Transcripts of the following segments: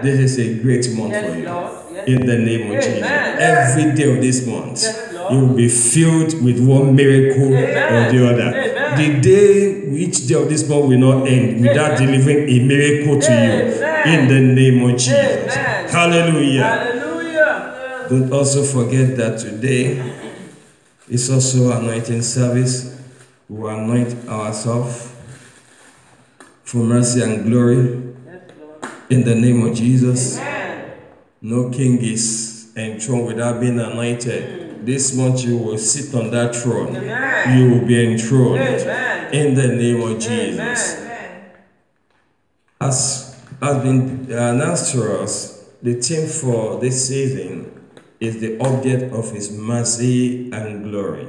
This is a great month for you. In the name of Jesus. Every day of this month, you will be filled with one miracle or the other. The day, each day of this month will not end without delivering a miracle to you. In the name of Jesus. Hallelujah. Don't also forget that today is also anointing service. We will anoint ourselves for mercy and glory. In the name of Jesus. No king is enthroned without being anointed. This month you will sit on that throne. You will be enthroned. In the name of Jesus. As has been announced to us, the theme for this season is the object of His mercy and glory.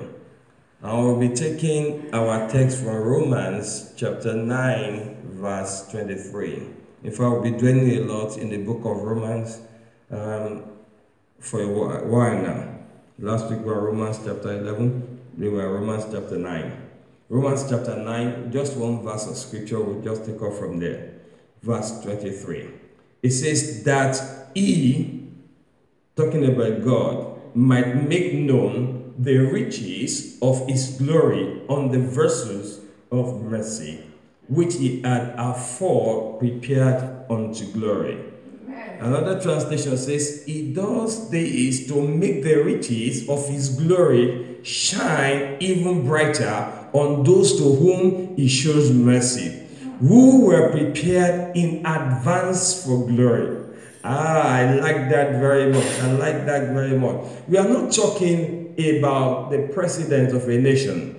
And we'll be taking our text from Romans chapter 9, verse 23. In fact, we'll be dwelling a lot in the book of Romans for a while now. Last week we were Romans chapter 11, we were Romans chapter 9. Romans chapter 9, just one verse of scripture, we'll just take off from there. Verse 23. It says that He, talking about God, might make known the riches of His glory on the vessels of mercy, which He had afore prepared unto glory. Another translation says, He does this to make the riches of His glory shine even brighter on those to whom He shows mercy, who were prepared in advance for glory. I like that very much. I like that very much. We are not talking about the president of a nation.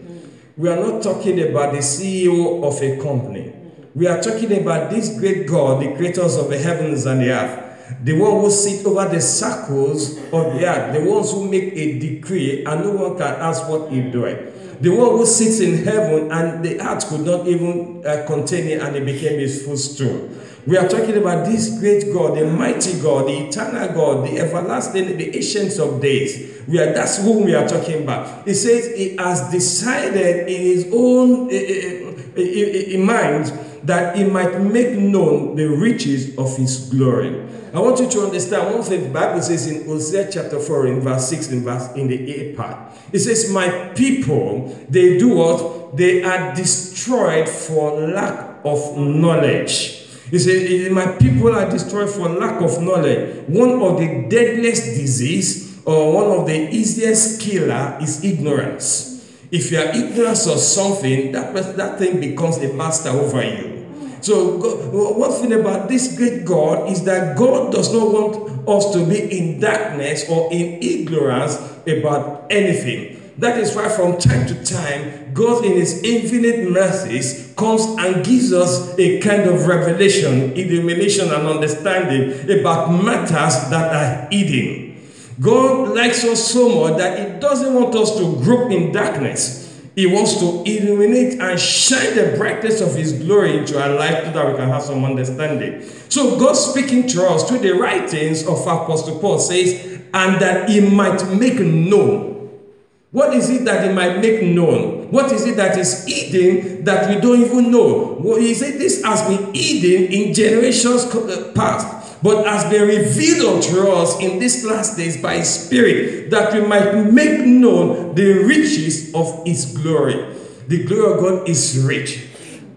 We are not talking about the CEO of a company. We are talking about this great God, the creators of the heavens and the earth, the one who sits over the circles of the earth, the ones who make a decree and no one can ask what He doing. The one who sits in heaven and the earth could not even contain it and it became His footstool. We are talking about this great God, the mighty God, the eternal God, the everlasting, the ancient of days. That's whom we are talking about. It says He has decided in His own in mind that He might make known the riches of His glory. I want you to understand one thing the Bible says in Hosea chapter 4 in verse 6 in the A part. It says, my people, they do what? They are destroyed for lack of knowledge. He said, my people are destroyed for lack of knowledge. One of the deadliest disease or one of the easiest killer is ignorance. If you are ignorant of something, that thing becomes a master over you. So one thing about this great God is that God does not want us to be in darkness or in ignorance about anything. That is why from time to time, God in His infinite mercies comes and gives us a kind of revelation, illumination and understanding about matters that are hidden. God likes us so much that He doesn't want us to grope in darkness. He wants to illuminate and shine the brightness of His glory into our life so that we can have some understanding. So God speaking to us through the writings of Apostle Paul says, and that He might make known. What is it that He might make known? What is it that is hidden that we don't even know? Well, He said this has been hidden in generations past, but has been revealed to us in these last days by His Spirit, that we might make known the riches of His glory. The glory of God is rich.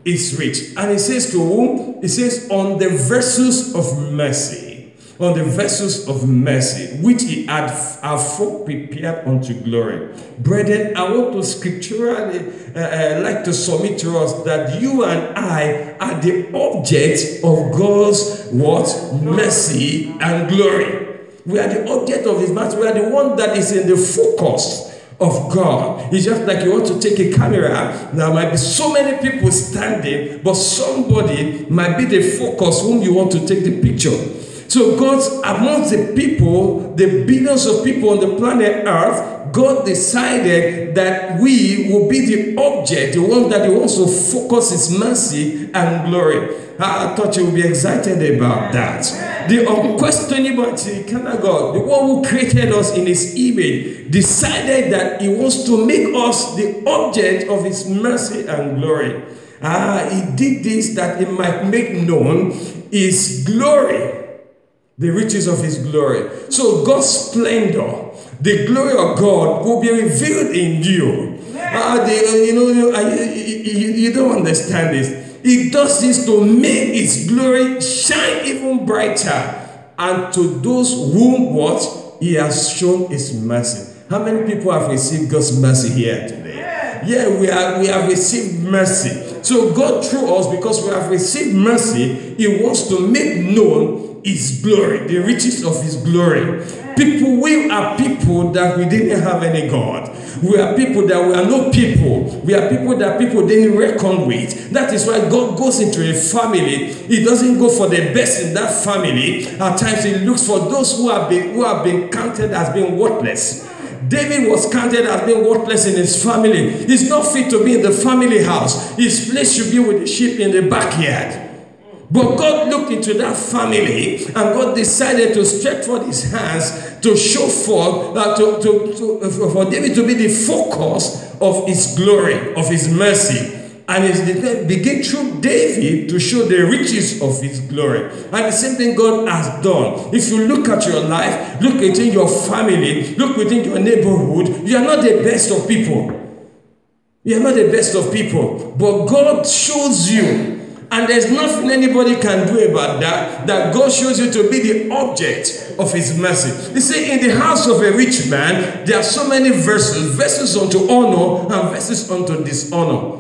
It's rich. And He says to whom? He says, on the vessels of mercy. On the vessels of mercy, which He had afore prepared unto glory. Brethren, I want to scripturally like to submit to us that you and I are the object of God's what? Mercy and glory. We are the object of His mercy. We are the one that is in the focus of God. It's just like you want to take a camera. There might be so many people standing, but somebody might be the focus whom you want to take the picture. So God's amongst the people, the billions of people on the planet Earth, God decided that we will be the object, the one that He wants to focus His mercy and glory. I thought you would be excited about that. The unquestionable God, the one who created us in His image, decided that He wants to make us the object of His mercy and glory. He did this that He might make known His glory. The riches of his glory. So God's splendor, the glory of God will be revealed in you. You don't understand this. He does this to make his glory shine even brighter. And to those whom what? He has shown his mercy. How many people have received God's mercy here today? Yeah, we have received mercy. So God through us, because we have received mercy, he wants to make known his glory, the riches of his glory. We are people that we didn't have any God. We are people that we are no people. We are people that people didn't reckon with. That is why God goes into a family. He doesn't go for the best in that family. At times he looks for those who have been counted as being worthless. David was counted as being worthless in his family. He's not fit to be in the family house. His place should be with the sheep in the backyard. But God looked into that family and God decided to stretch forth his hands to show forth, for David to be the focus of his glory, of his mercy. And it begin through David to show the riches of his glory. And the same thing God has done. If you look at your life, look within your family, look within your neighborhood, you are not the best of people. You are not the best of people. But God shows you. And there's nothing anybody can do about that, that God shows you to be the object of his mercy. You see, in the house of a rich man, there are so many verses unto honor and verses unto dishonor.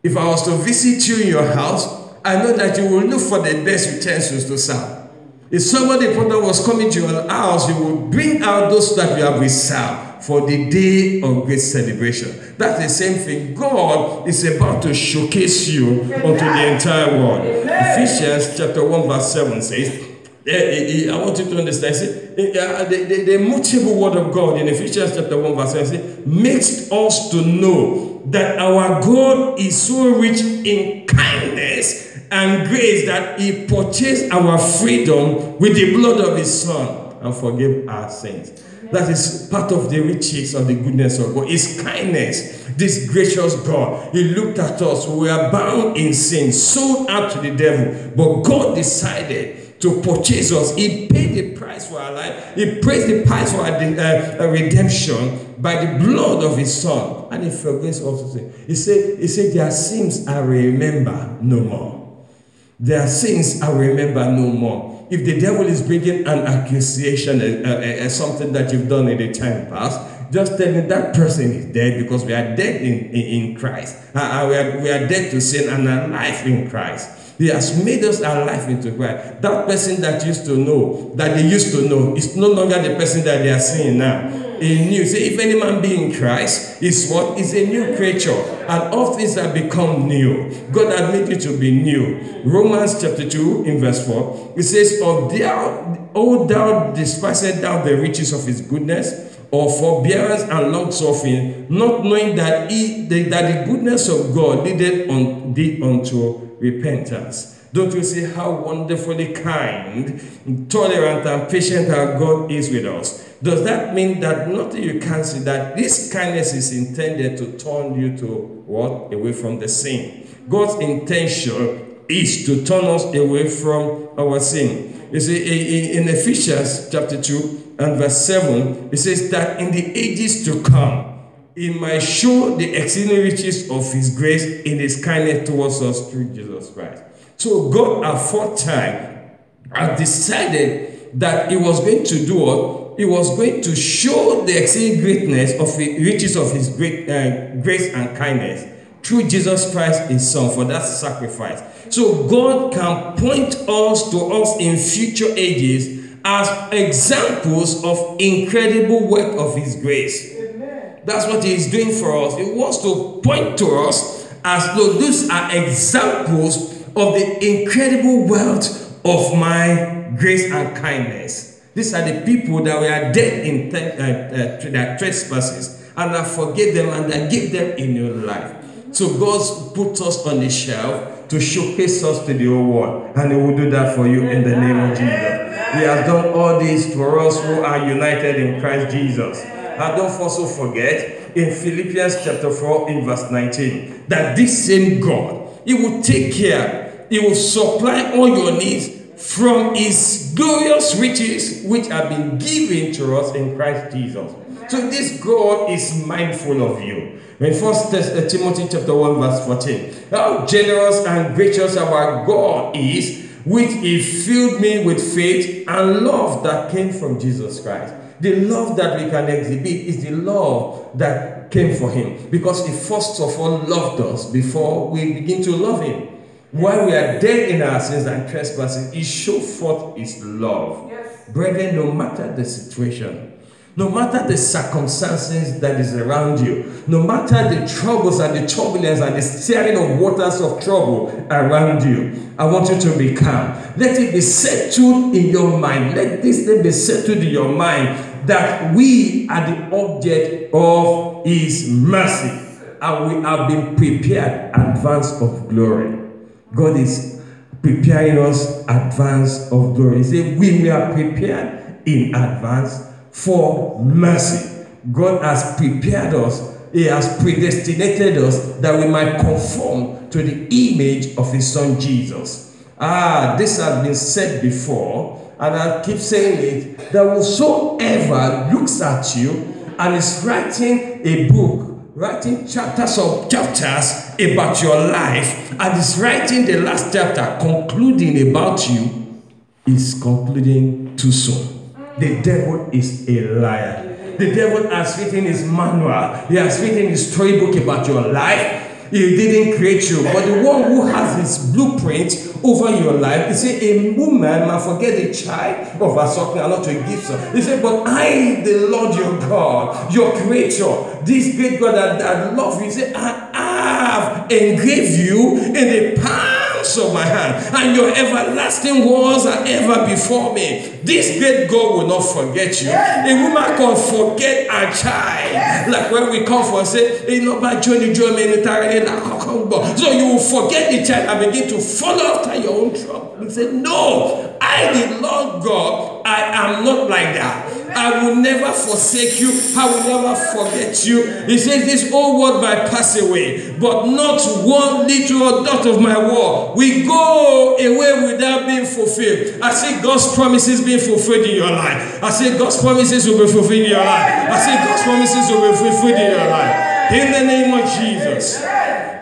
If I was to visit you in your house, I know that you will look for the best utensils to serve. If somebody important was coming to your house, you will bring out those that you have reserved for the day of great celebration. That's the same thing. God is about to showcase you unto the entire world. Ephesians chapter 1 verse 7 says, I want you to understand, the immutable word of God in Ephesians chapter 1 verse 7 says, makes us to know that our God is so rich in kindness and grace that he purchased our freedom with the blood of his son and forgave our sins. That is part of the riches of the goodness of God. His kindness, this gracious God. He looked at us. We were bound in sin, sold out to the devil. But God decided to purchase us. He paid the price for our life. He paid the price for our redemption by the blood of his son. And he forgives us. He said, their sins I remember no more. Their sins I remember no more. If the devil is bringing an accusation, something that you've done in the time past, just tell him that person is dead, because we are dead in Christ. We are dead to sin and alive in Christ. He has made us alive into Christ. That person that they used to know, is no longer the person that they are seeing now. A new. Say, if any man be in Christ, is what? Is a new creature. And all things have become new. God has made you to be new. Romans chapter 2 in verse 4. It says, O thou despisest thou the riches of his goodness, or forbearance and long suffering, not knowing that the goodness of God leadeth thee unto repentance. Don't you see how wonderfully kind, tolerant, and patient our God is with us? Does that mean that nothing you can see, that this kindness is intended to turn you to what? Away from the sin. God's intention is to turn us away from our sin. You see, in Ephesians chapter 2 and verse 7, it says that in the ages to come, he might show the exceeding riches of his grace in his kindness towards us through Jesus Christ. So God aforetime had decided that he was going to do what? He was going to show the exceeding greatness of the riches of his great grace and kindness through Jesus Christ, his son, for that sacrifice. So God can point us to us in future ages as examples of incredible work of his grace. Amen. That's what he is doing for us. He wants to point to us as though these are examples of the incredible wealth of my grace and kindness. These are the people that were dead in their trespasses, and I forgave them and I gave them a new life. So God put us on the shelf to showcase us to the whole world, and he will do that for you in the name of Jesus. He has done all this for us who are united in Christ Jesus. And don't also forget in Philippians chapter 4 in verse 19 that this same God, he will take care, he will supply all your needs from his glorious riches which have been given to us in Christ Jesus. So this God is mindful of you. In 1 Timothy chapter 1 verse 14, how generous and gracious our God is, which he filled me with faith and love that came from Jesus Christ. The love that we can exhibit is the love that came from him, because he first of all loved us before we begin to love him. While we are dead in our sins and trespasses, he showed forth his love. Yes. Brethren, no matter the situation, no matter the circumstances that is around you, no matter the troubles and the turbulence and the stirring of waters of trouble around you, I want you to be calm. Let it be settled in your mind. Let this thing be settled in your mind that we are the object of his mercy, and we have been prepared advance of glory. God is preparing us advance of glory. He said we are prepared in advance for mercy. God has prepared us. He has predestinated us that we might conform to the image of his son Jesus. This has been said before, and I keep saying it, that whosoever looks at you and is writing a book, writing chapters about your life, and is writing the last chapter concluding about you, is concluding too soon. The devil is a liar. The devil has written his manual. He has written his storybook about your life. He didn't create you, but the one who has his blueprint over your life, he said, a woman might forget the child of her suckling and not to give son. He said, but I, the Lord your God, your creator, this great God that loves you, he said, I have engraved you in the palms of my hand, and your everlasting walls are ever before me. This great God will not forget you. A woman can forget a child. Like when we come for say, so you will forget the child and begin to follow after your own trouble. He said, no, I, the Lord God, I am not like that. I will never forsake you. I will never forget you. He says, this whole world might pass away, but not one little dot of my word will go away without being fulfilled. I say God's promises being fulfilled in your life. I say God's promises will be fulfilled in your life. I say God's promises will be fulfilled in your life. In the name of Jesus.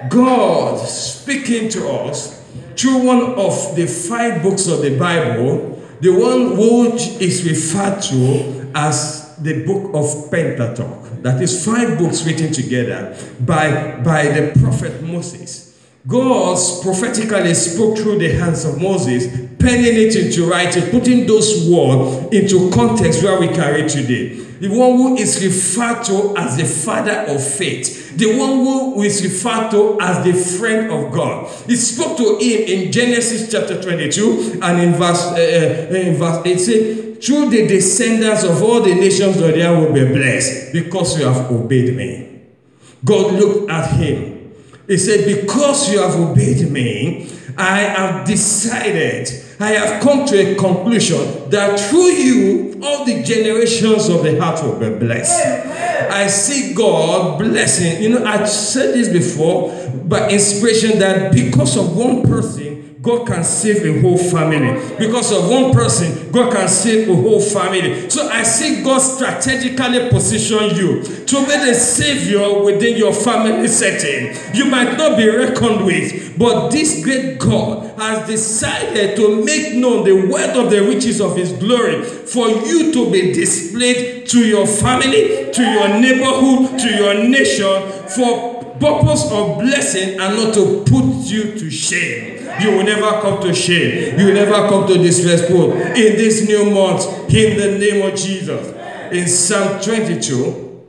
God speaking to us through one of the 5 books of the Bible, the one which is referred to as the book of Pentateuch. That is 5 books written together by the prophet Moses. God prophetically spoke through the hands of Moses, penning it into writing, putting those words into context where we carry today. The one who is referred to as the father of faith. The one who is referred to as the friend of God. He spoke to him in Genesis chapter 22 and in verse 8 says, through the descendants of all the nations of the earth will be blessed because you have obeyed me. God looked at him. He said, because you have obeyed me, I have decided, I have come to a conclusion that through you, all the generations of the earth will be blessed. I see God blessing. You know, I said this before, by inspiration, that because of one person, God can save a whole family. Because of one person, God can save a whole family. So I see God strategically position you to be the savior within your family setting. You might not be reckoned with, but this great God has decided to make known the wealth of the riches of his glory for you to be displayed to your family, to your neighborhood, to your nation, for purpose of blessing and not to put you to shame. You will never come to shame. You will never come to disrespect in this new month, in the name of Jesus. In Psalm 22,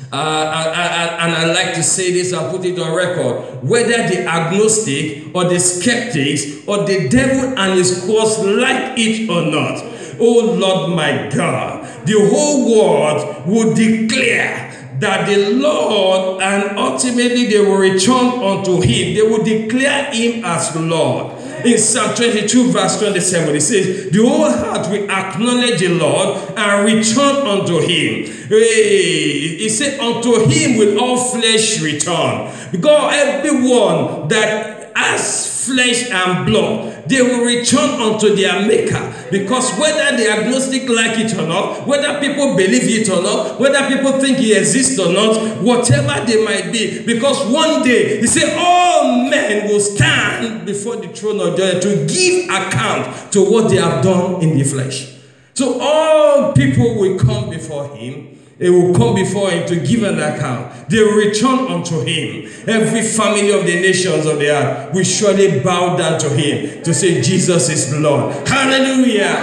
and I like to say this and put it on record, whether the agnostic or the skeptics or the devil and his cause like it or not, oh Lord my God, the whole world will declare that the Lord, and ultimately they will return unto him. They will declare him as Lord. In Psalm 22 verse 27, it says, the whole heart will acknowledge the Lord and return unto him. He said, unto him will all flesh return. Because everyone that has flesh and blood, they will return unto their maker. Because whether the agnostic like it or not, whether people believe it or not, whether people think he exists or not, whatever they might be, because one day he said all men will stand before the throne of judgment to give account to what they have done in the flesh. So all people will come before him. They will come before him to give an account. They will return unto him. Every family of the nations of the earth will surely bow down to him to say Jesus is Lord. Hallelujah!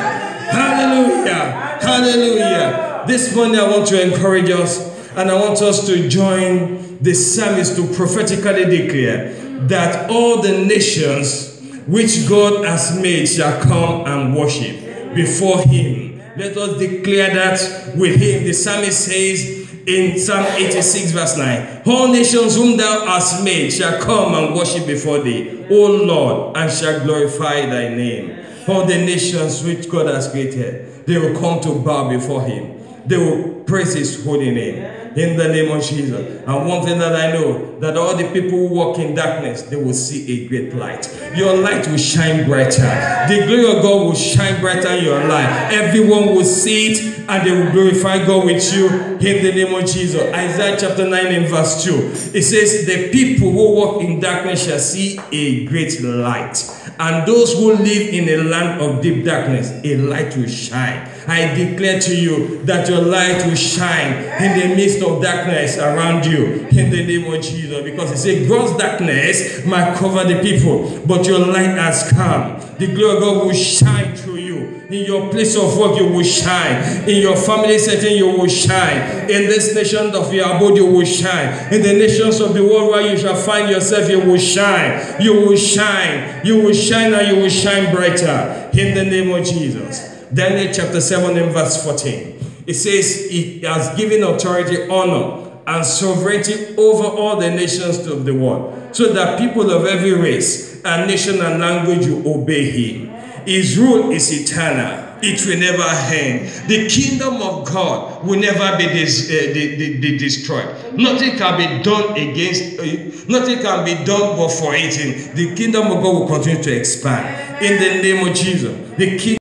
Hallelujah! Hallelujah! This morning I want to encourage us, and I want us to join the psalmist to prophetically declare that all the nations which God has made shall come and worship before him. Let us declare that with him. The psalmist says in Psalm 86 verse 9, all nations whom thou hast made shall come and worship before thee, O Lord, and shall glorify thy name. All the nations which God has created, they will come to bow before him. They will praise his holy name. In the name of Jesus. And one thing that I know, that all the people who walk in darkness, they will see a great light. Your light will shine brighter. The glory of God will shine brighter in your life. Everyone will see it, and they will glorify God with you in the name of Jesus. Isaiah chapter 9 and verse 2. It says, the people who walk in darkness shall see a great light. And those who live in a land of deep darkness, a light will shine. I declare to you that your light will shine in the midst of darkness around you in the name of Jesus. Because it says, gross darkness might cover the people, but your light has come. The glory of God will shine through you. In your place of work, you will shine. In your family setting, you will shine. In this nation of your abode, you will shine. In the nations of the world where you shall find yourself, you will shine. You will shine. You will shine, and you will shine brighter. In the name of Jesus. Daniel chapter 7 and verse 14. It says, he has given authority, honor, and sovereignty over all the nations of the world, so that people of every race and nation and language will obey him. His rule is eternal. It will never end. The kingdom of God will never be destroyed. Nothing can be done against, nothing can be done but for it. The kingdom of God will continue to expand. In the name of Jesus. The kingdom